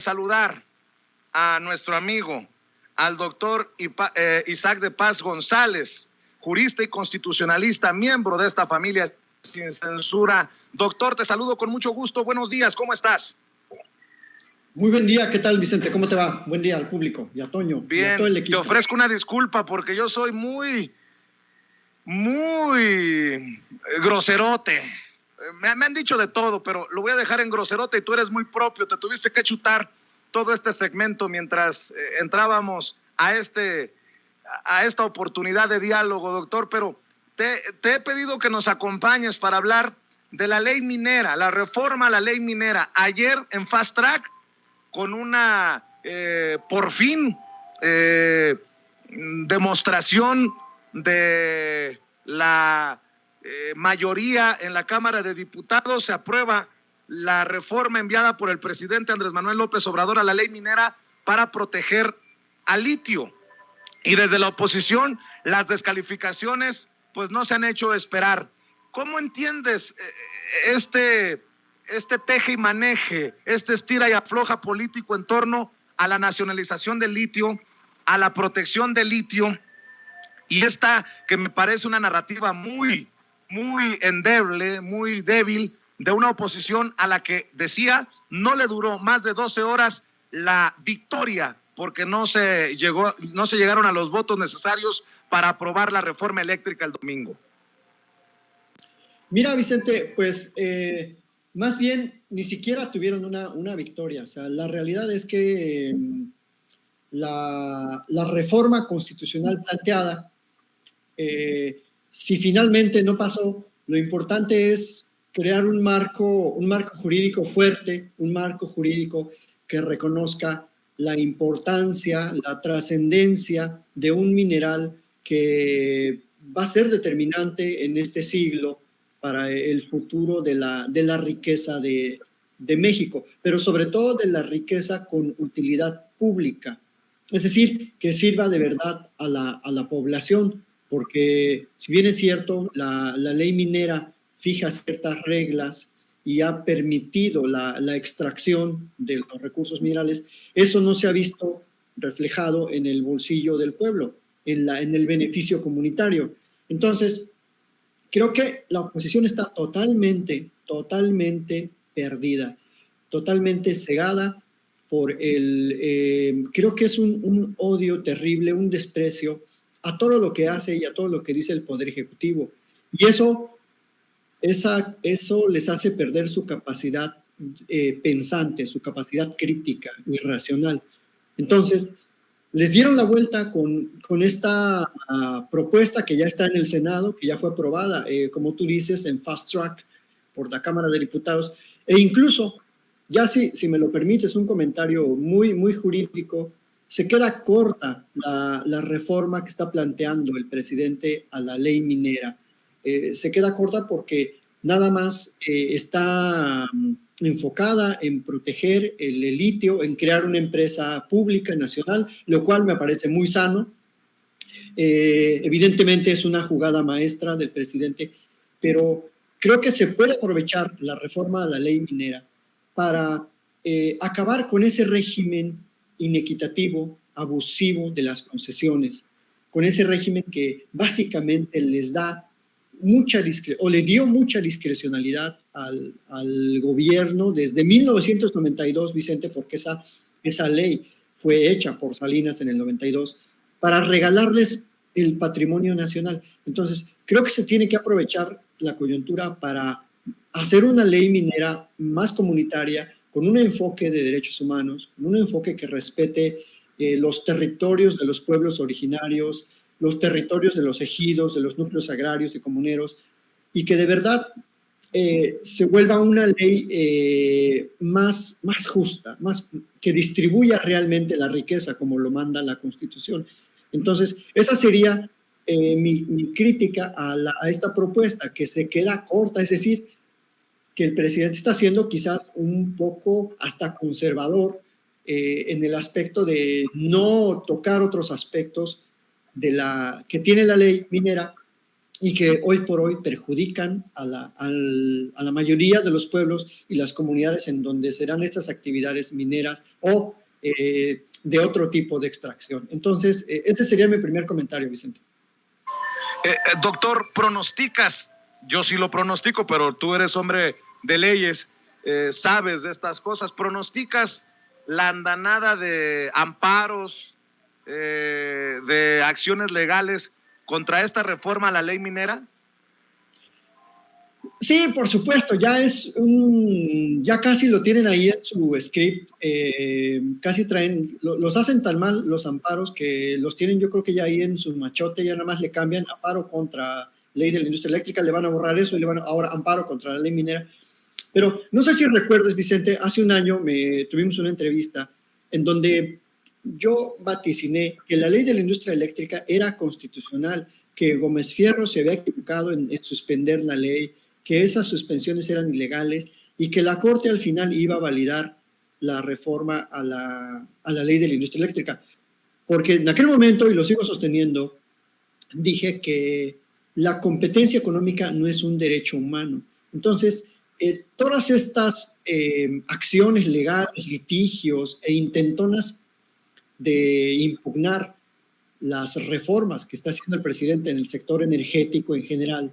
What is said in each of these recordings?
saludar a nuestro amigo, al doctor Isaac de Paz González, jurista y constitucionalista, miembro de esta familia sin censura. Doctor, te saludo con mucho gusto. Buenos días, ¿cómo estás? Muy buen día, ¿qué tal, Vicente? ¿Cómo te va? Buen día al público y a Toño. Bien, y a todo el equipo. Te ofrezco una disculpa porque yo soy muy groserote. Me han dicho de todo, pero lo voy a dejar en groserote y tú eres muy propio. Te tuviste que chutar todo este segmento mientras entrábamos a esta oportunidad de diálogo, doctor, pero te he pedido que nos acompañes para hablar de la ley minera, la reforma a la ley minera. Ayer en Fast Track, con una, por fin, demostración de la mayoría en la Cámara de Diputados, se aprueba la reforma enviada por el presidente Andrés Manuel López Obrador a la ley minera para proteger al litio. Y desde la oposición, las descalificaciones pues no se han hecho esperar. ¿Cómo entiendes este teje y maneje, este estira y afloja político en torno a la nacionalización del litio, a la protección del litio, y esta que me parece una narrativa muy endeble, muy débil, de una oposición a la que, decía, no le duró más de 12 horas la victoria, porque no se llegaron a los votos necesarios para aprobar la reforma eléctrica el domingo? Mira, Vicente, pues más bien ni siquiera tuvieron una victoria. O sea, la realidad es que la reforma constitucional planteada, si finalmente no pasó, lo importante es crear un marco jurídico fuerte, un marco jurídico que reconozca la importancia, la trascendencia de un mineral que va a ser determinante en este siglo para el futuro de la riqueza de México, pero sobre todo de la riqueza con utilidad pública. Es decir, que sirva de verdad a la población, porque si bien es cierto, la ley minera fija ciertas reglas y ha permitido la extracción de los recursos minerales, eso no se ha visto reflejado en el bolsillo del pueblo, en el beneficio comunitario. Entonces, creo que la oposición está totalmente perdida, totalmente cegada por creo que es un odio terrible, un desprecio a todo lo que hace y a todo lo que dice el Poder Ejecutivo. Y eso les hace perder su capacidad pensante, su capacidad crítica y racional. Entonces, les dieron la vuelta con esta propuesta que ya está en el Senado, que ya fue aprobada, como tú dices, en Fast Track por la Cámara de Diputados, e incluso, ya si me lo permites, un comentario muy jurídico, se queda corta la reforma que está planteando el presidente a la ley minera. Se queda corta porque nada más está enfocada en proteger el litio, en crear una empresa pública nacional, lo cual me parece muy sano. Evidentemente es una jugada maestra del presidente, pero creo que se puede aprovechar la reforma a la ley minera para acabar con ese régimen inequitativo, abusivo de las concesiones, con ese régimen que básicamente les da le dio mucha discrecionalidad al gobierno desde 1992, Vicente, porque esa ley fue hecha por Salinas en el 92 para regalarles el patrimonio nacional. Entonces, creo que se tiene que aprovechar la coyuntura para hacer una ley minera más comunitaria, con un enfoque de derechos humanos, con un enfoque que respete los territorios de los pueblos originarios, los territorios de los ejidos, de los núcleos agrarios y comuneros, y que de verdad se vuelva una ley más justa, que distribuya realmente la riqueza como lo manda la Constitución. Entonces, esa sería mi crítica a esta propuesta, que se queda corta, es decir, que el presidente está siendo quizás un poco hasta conservador en el aspecto de no tocar otros aspectos que tiene la ley minera y que hoy por hoy perjudican a la mayoría de los pueblos y las comunidades en donde serán estas actividades mineras o de otro tipo de extracción. Entonces, ese sería mi primer comentario, Vicente. Doctor, pronosticas, yo sí lo pronostico, pero tú eres hombre de leyes, sabes de estas cosas, pronosticas la andanada de amparos, de acciones legales contra esta reforma a la ley minera? Sí, por supuesto, ya casi lo tienen ahí en su script, casi los hacen tan mal los amparos que los tienen, yo creo que ya ahí en su machote, ya nada más le cambian amparo contra ley de la industria eléctrica, le van a borrar eso y le van ahora amparo contra la ley minera. Pero no sé si recuerdas, Vicente, hace un año tuvimos una entrevista en donde yo vaticiné que la ley de la industria eléctrica era constitucional, que Gómez Fierro se había equivocado en suspender la ley, que esas suspensiones eran ilegales y que la Corte al final iba a validar la reforma a la ley de la industria eléctrica. Porque en aquel momento, y lo sigo sosteniendo, dije que la competencia económica no es un derecho humano. Entonces, todas estas acciones legales, litigios e intentonas de impugnar las reformas que está haciendo el presidente en el sector energético en general,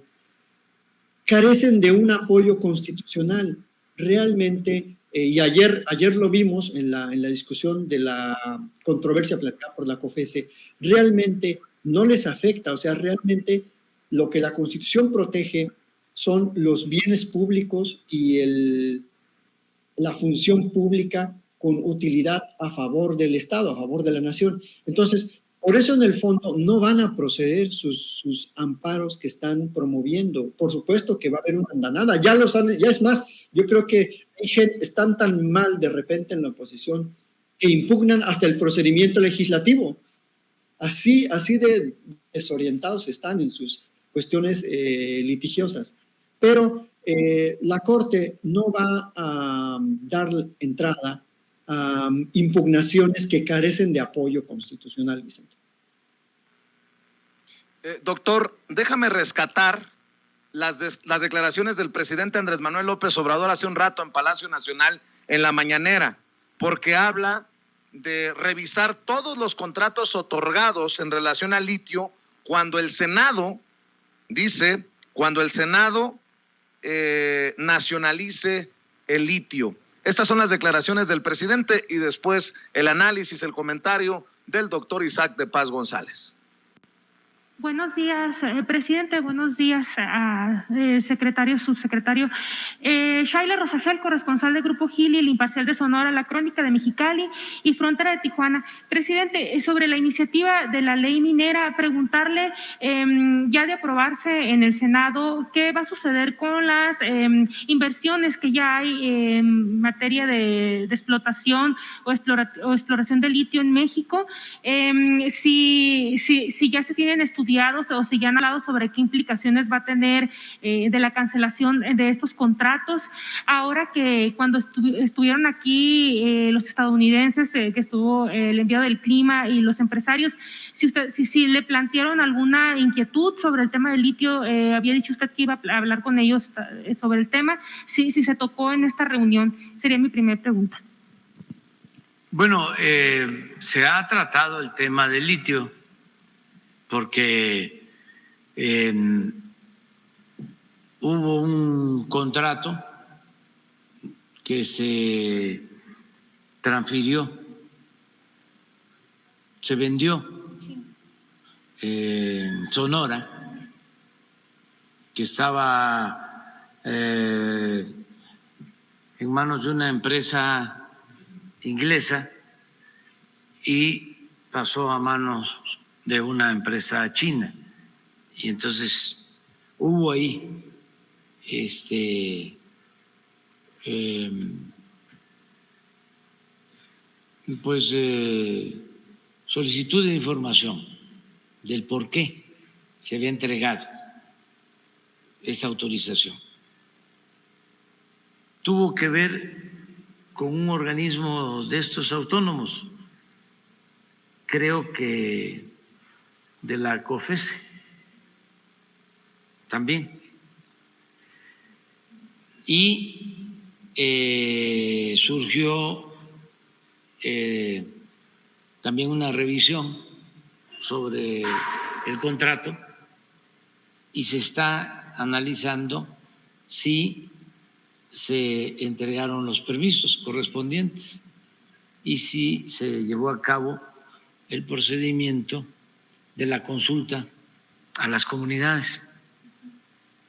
carecen de un apoyo constitucional. Realmente, y ayer lo vimos en la discusión de la controversia planteada por la COFESE, realmente no les afecta, o sea, realmente lo que la Constitución protege son los bienes públicos y la función pública con utilidad a favor del Estado, a favor de la nación. Entonces, por eso en el fondo no van a proceder sus amparos que están promoviendo. Por supuesto que va a haber una andanada, ya es más, yo creo que están tan mal de repente en la oposición que impugnan hasta el procedimiento legislativo. Así de desorientados están en sus cuestiones litigiosas. Pero la Corte no va a dar entrada a impugnaciones que carecen de apoyo constitucional, Vicente. Doctor, déjame rescatar las declaraciones del presidente Andrés Manuel López Obrador hace un rato en Palacio Nacional en la mañanera, porque habla de revisar todos los contratos otorgados en relación al litio cuando el Senado, dice, cuando el Senado nacionalice el litio. Estas son las declaraciones del presidente y después el análisis, el comentario del doctor Isaac de Paz González. Buenos días, presidente. Buenos días, secretario, subsecretario. Shaila Rosagel, corresponsal del Grupo Gili, El Imparcial de Sonora, La Crónica de Mexicali y Frontera de Tijuana. Presidente, sobre la iniciativa de la ley minera, preguntarle, ya de aprobarse en el Senado, ¿qué va a suceder con las inversiones que ya hay en materia de explotación o exploración de litio en México? Si ya se tienen estudiados o si ya han hablado sobre qué implicaciones va a tener de la cancelación de estos contratos, ahora que cuando estuvieron aquí los estadounidenses, que estuvo el enviado del clima y los empresarios, si le plantearon alguna inquietud sobre el tema del litio, había dicho usted que iba a hablar con ellos sobre el tema, si se tocó en esta reunión, sería mi primera pregunta. Bueno, se ha tratado el tema del litio porque hubo un contrato que se transfirió, se vendió en Sonora, que estaba en manos de una empresa inglesa y pasó a manos de una empresa china. Y entonces hubo ahí solicitud de información del por qué se había entregado esa autorización. Tuvo que ver con un organismo de estos autónomos, creo que de la COFESE, también. Y surgió también una revisión sobre el contrato y se está analizando si se entregaron los permisos correspondientes y si se llevó a cabo el procedimiento de la consulta a las comunidades.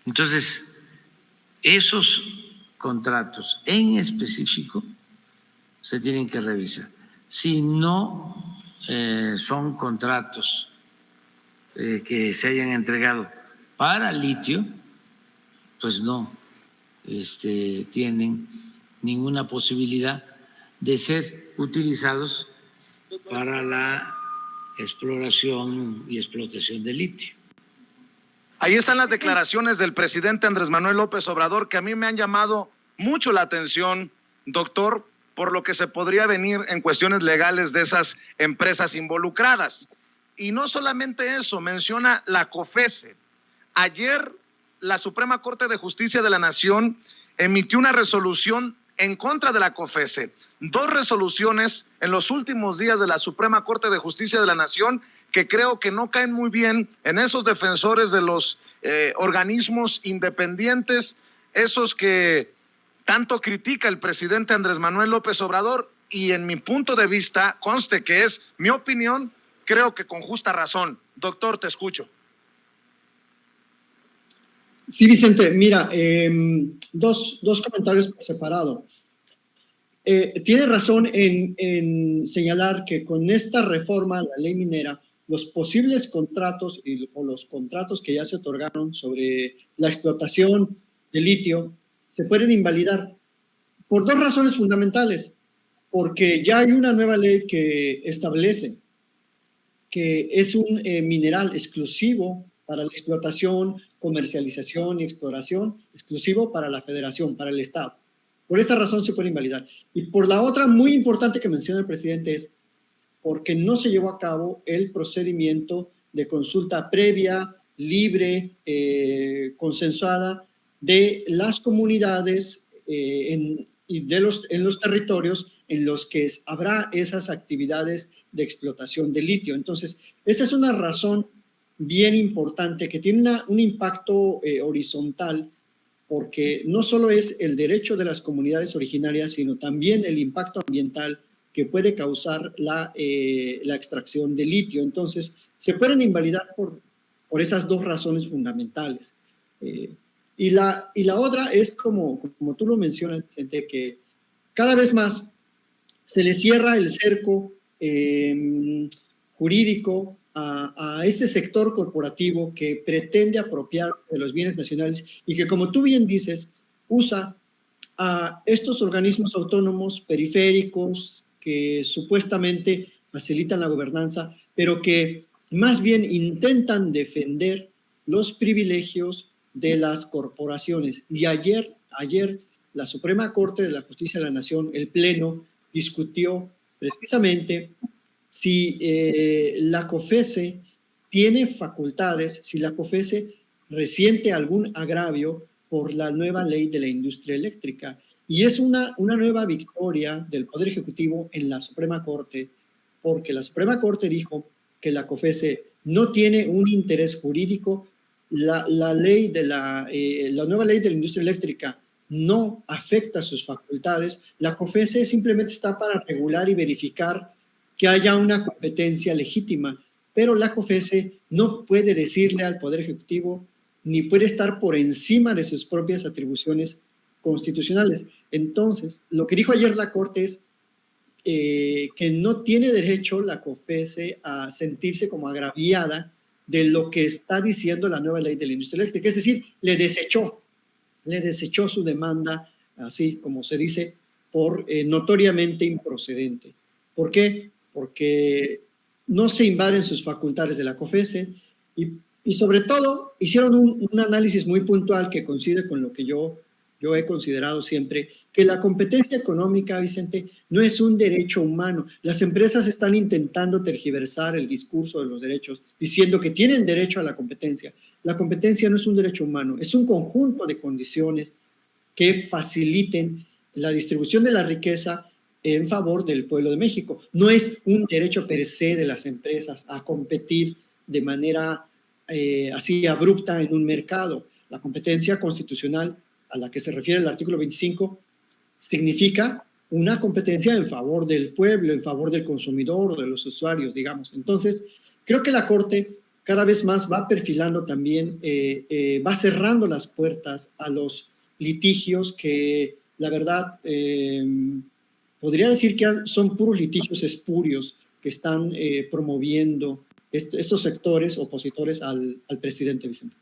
Entonces, esos contratos en específico se tienen que revisar. Si no son contratos que se hayan entregado para litio, pues no tienen ninguna posibilidad de ser utilizados para la exploración y explotación de litio. Ahí están las declaraciones del presidente Andrés Manuel López Obrador, que a mí me han llamado mucho la atención, doctor, por lo que se podría venir en cuestiones legales de esas empresas involucradas. Y no solamente eso, menciona la COFECE. Ayer la Suprema Corte de Justicia de la Nación emitió una resolución en contra de la COFECE. 2 resoluciones en los últimos días de la Suprema Corte de Justicia de la Nación que creo que no caen muy bien en esos defensores de los organismos independientes, esos que tanto critica el presidente Andrés Manuel López Obrador, y en mi punto de vista, conste que es mi opinión, creo que con justa razón. Doctor, te escucho. Sí, Vicente, mira, dos comentarios por separado. Tiene razón en señalar que con esta reforma a la ley minera, los posibles contratos o los contratos que ya se otorgaron sobre la explotación de litio se pueden invalidar por 2 razones fundamentales. Porque ya hay una nueva ley que establece que es un mineral exclusivo para la explotación, comercialización y exploración, exclusivo para la Federación, para el Estado. Por esta razón se puede invalidar. Y por la otra, muy importante que menciona el presidente, es porque no se llevó a cabo el procedimiento de consulta previa, libre, consensuada de las comunidades en los territorios en los que habrá esas actividades de explotación de litio. Entonces, esa es una razón bien importante que tiene un impacto horizontal, porque no solo es el derecho de las comunidades originarias, sino también el impacto ambiental que puede causar la extracción de litio. Entonces, se pueden invalidar por esas 2 razones fundamentales. Y la otra es, como tú lo mencionas, Vicente, que cada vez más se le cierra el cerco jurídico a este sector corporativo que pretende apropiar de los bienes nacionales y que, como tú bien dices, usa a estos organismos autónomos periféricos que supuestamente facilitan la gobernanza, pero que más bien intentan defender los privilegios de las corporaciones. Y ayer la Suprema Corte de la Justicia de la Nación, el Pleno, discutió precisamente si la COFECE tiene facultades, si la COFECE resiente algún agravio por la nueva ley de la industria eléctrica. Y es una nueva victoria del Poder Ejecutivo en la Suprema Corte, porque la Suprema Corte dijo que la COFECE no tiene un interés jurídico. La nueva ley de la industria eléctrica no afecta sus facultades. La COFECE simplemente está para regular y verificar que haya una competencia legítima, pero la COFECE no puede decirle al Poder Ejecutivo ni puede estar por encima de sus propias atribuciones constitucionales. Entonces, lo que dijo ayer la Corte es que no tiene derecho la COFECE a sentirse como agraviada de lo que está diciendo la nueva ley de la industria eléctrica. Es decir, le desechó su demanda, así como se dice, por notoriamente improcedente. ¿Por qué? Porque no se invaden sus facultades de la COFECE y sobre todo hicieron un análisis muy puntual que coincide con lo que yo he considerado siempre, que que la competencia económica, Vicente, no es un derecho humano. Las empresas están intentando tergiversar el discurso de los derechos, diciendo que tienen derecho a la competencia. La competencia no es un derecho humano, es un conjunto de condiciones que faciliten la distribución de la riqueza en favor del pueblo de México. No es un derecho per se de las empresas a competir de manera así abrupta en un mercado. La competencia constitucional a la que se refiere el artículo 25 significa una competencia en favor del pueblo, en favor del consumidor o de los usuarios, digamos. Entonces, creo que la Corte cada vez más va perfilando también, va cerrando las puertas a los litigios que, la verdad, podría decir que son puros litigios espurios que están promoviendo estos sectores opositores al presidente Vicente.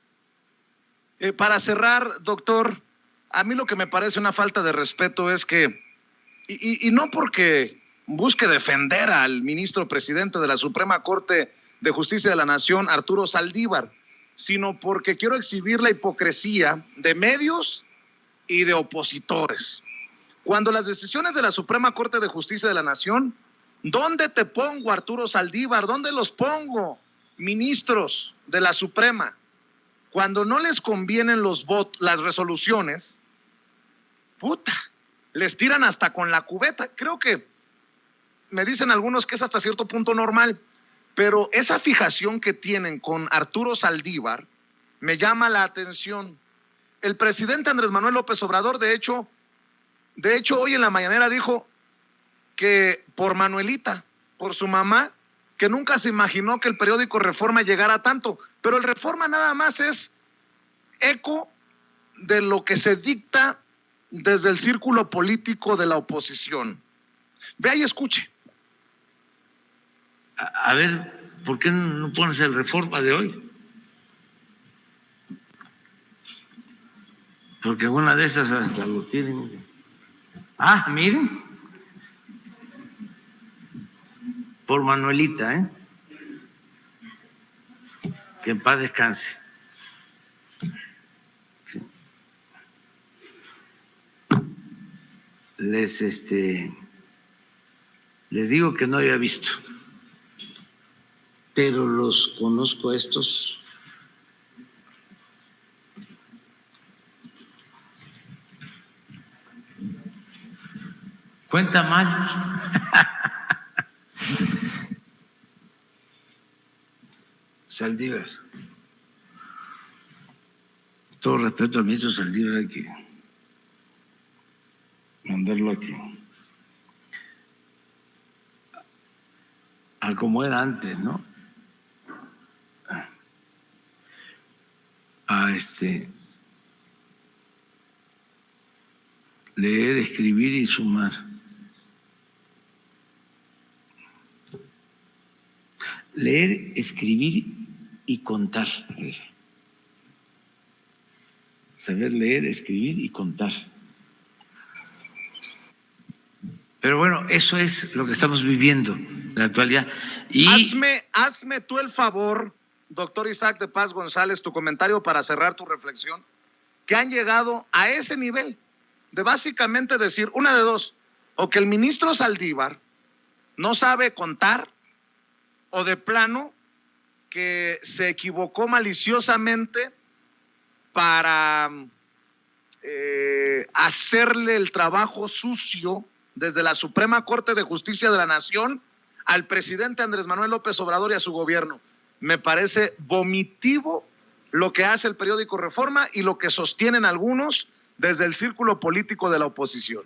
Para cerrar, doctor, a mí lo que me parece una falta de respeto es que, y no porque busque defender al ministro presidente de la Suprema Corte de Justicia de la Nación, Arturo Saldívar, sino porque quiero exhibir la hipocresía de medios y de opositores. Cuando las decisiones de la Suprema Corte de Justicia de la Nación, ¿dónde te pongo, Arturo Saldívar? ¿Dónde los pongo, ministros de la Suprema? Cuando no les convienen las resoluciones, puta, les tiran hasta con la cubeta. Creo que me dicen algunos que es hasta cierto punto normal, pero esa fijación que tienen con Arturo Saldívar me llama la atención. El presidente Andrés Manuel López Obrador, de hecho, hoy en la mañanera dijo que por Manuelita, por su mamá, que nunca se imaginó que el periódico Reforma llegara a tanto, pero el Reforma nada más es eco de lo que se dicta desde el círculo político de la oposición. Vea y escuche. A ver, ¿por qué no pones el Reforma de hoy? Porque una de esas hasta lo tienen. Ah, miren. Por Manuelita, ¿eh? Que en paz descanse. Sí. Les digo que no había visto, pero los conozco a estos. Cuenta mal. Saldívar. Todo respeto al ministro Saldívar, hay que mandarlo aquí. A como era antes, ¿no? A leer, escribir y sumar. Leer, escribir y contar. Saber leer, escribir y contar. Pero bueno, eso es lo que estamos viviendo en la actualidad. Y hazme tú el favor, doctor Isaac de Paz González, tu comentario para cerrar tu reflexión, que han llegado a ese nivel de básicamente decir una de dos, o que el ministro Saldívar no sabe contar, o de plano que se equivocó maliciosamente para hacerle el trabajo sucio desde la Suprema Corte de Justicia de la Nación al presidente Andrés Manuel López Obrador y a su gobierno. Me parece vomitivo lo que hace el periódico Reforma y lo que sostienen algunos desde el círculo político de la oposición.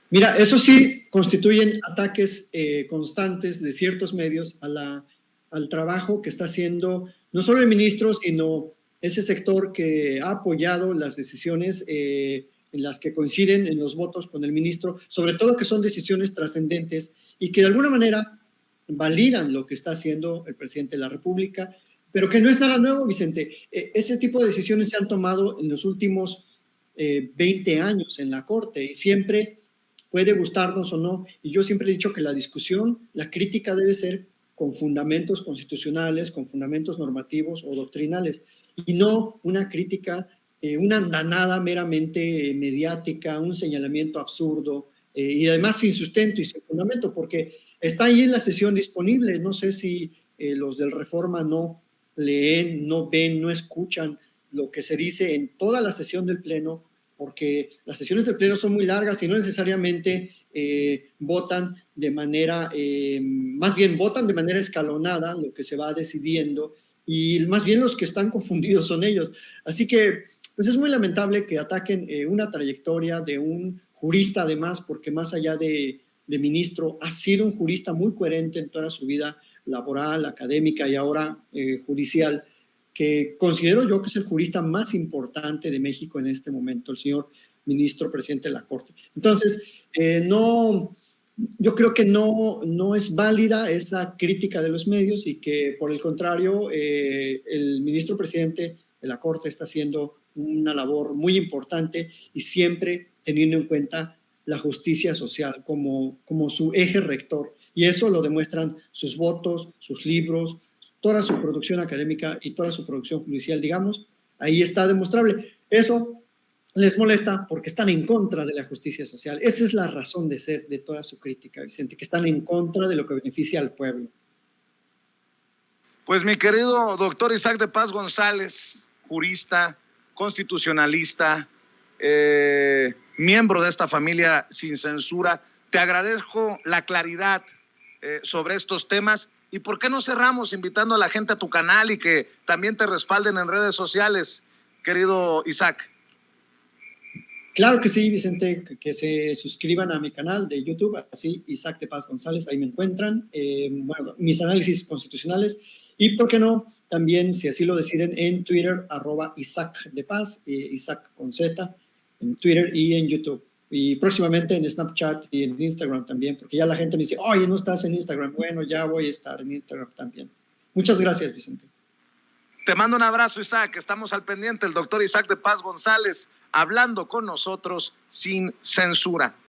Mira, eso sí constituyen ataques constantes de ciertos medios al trabajo que está haciendo no solo el ministro, sino ese sector que ha apoyado las decisiones en las que coinciden en los votos con el ministro, sobre todo que son decisiones trascendentes y que de alguna manera validan lo que está haciendo el presidente de la República, pero que no es nada nuevo, Vicente. Ese tipo de decisiones se han tomado en los últimos 20 años en la Corte y siempre puede gustarnos o no, y yo siempre he dicho que la discusión, la crítica debe ser con fundamentos constitucionales, con fundamentos normativos o doctrinales, y no una crítica una andanada meramente mediática, un señalamiento absurdo y además sin sustento y sin fundamento, porque está ahí en la sesión disponible. No sé si los del Reforma no leen, no ven, no escuchan lo que se dice en toda la sesión del Pleno, porque las sesiones del Pleno son muy largas y no necesariamente votan de manera, más bien votan de manera escalonada lo que se va decidiendo, y más bien los que están confundidos son ellos. Así que pues es muy lamentable que ataquen una trayectoria de un jurista, además, porque más allá de ministro, ha sido un jurista muy coherente en toda su vida laboral, académica y ahora judicial, que considero yo que es el jurista más importante de México en este momento, el señor ministro presidente de la Corte. Entonces, yo creo que no es válida esa crítica de los medios y que, por el contrario, el ministro presidente de la Corte está haciendo una labor muy importante y siempre teniendo en cuenta la justicia social como su eje rector. Y eso lo demuestran sus votos, sus libros, toda su producción académica y toda su producción judicial, digamos. Ahí está demostrable. Eso les molesta porque están en contra de la justicia social. Esa es la razón de ser de toda su crítica, Vicente, que están en contra de lo que beneficia al pueblo. Pues mi querido doctor Isaac de Paz González, jurista, constitucionalista, miembro de esta familia sin censura, te agradezco la claridad sobre estos temas. ¿Y por qué no cerramos invitando a la gente a tu canal y que también te respalden en redes sociales, querido Isaac? Claro que sí, Vicente, que se suscriban a mi canal de YouTube, así Isaac de Paz González, ahí me encuentran, bueno, mis análisis constitucionales, y por qué no, también, si así lo deciden, en Twitter, @Isaac de Paz, Isaac con Z, en Twitter y en YouTube. Y próximamente en Snapchat y en Instagram también, porque ya la gente me dice, oye, no estás en Instagram. Bueno, ya voy a estar en Instagram también. Muchas gracias, Vicente. Te mando un abrazo, Isaac. Estamos al pendiente. El doctor Isaac de Paz González hablando con nosotros sin censura.